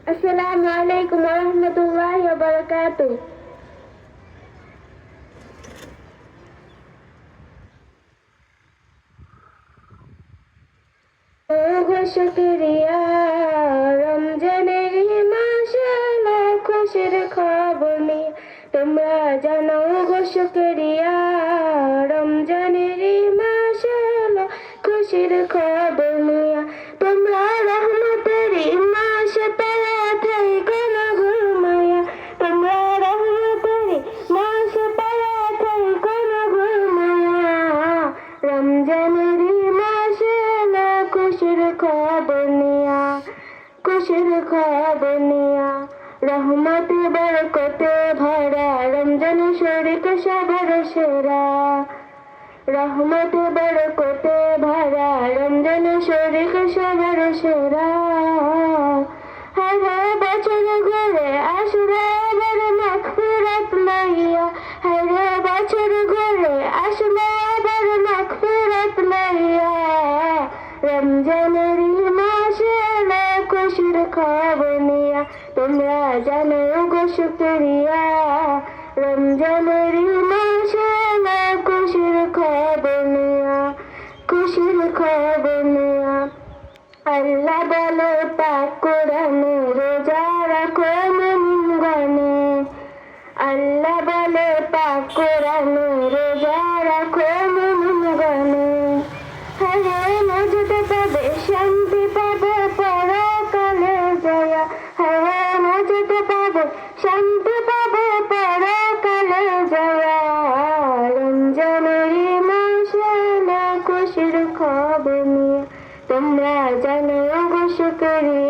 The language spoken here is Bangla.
আসসালামু আলাইকুম ওয়া রাহমাতুল্লাহি ওয়া বারাকাতুহু। শুকরিয়া রমজানের মাসে খুশির খবর নিয়ে তোমরা জানাও গো শুকরিয়া রমজানের মাসে খুশির খবর নিয়ে তোমরা রহমতের মাসে পেলে থাইকো না ঘুমায়া তোমরা রহমতের মাসে পেলে থাইকো না ঘুমায়া রমজানের মাসে খুশির খবর নিয়া খুশির খবর নিয়া রহমতে বরকতে ভরা রমজান শরীফ সবার সেরা রহমতে বরকতে ভরা রমজান শরীফ সবার সেরা হাজার বছর ঘুরে আসলে আবার মাগফিরাত লইয়া হাজার বছর ঘুরে আসলে আবার মাগফিরাত লইয়া রমজানের মাসে খুশির খবর নিয়া তোমরা জানো গো শুকরিয়া রমজানের মাসে খুশির খবর নিয়া খুশির খবর নিয়া আল্লাহ বলে পাক কোরআনে রোজা রাখো মুমিন গণে আল্লাহ বলে পাক কোরআনে রোজা রাখো মুমিন গণে হরে মজুদ পাবে শান্তি পাবে পরকালে জয়া হরে মজুদ পাবে শান্তি পাবে পরকালে জয়া রমজানের মাসে খুশির খবর নিয়ে তোমরা জানো গো শুকরিয়া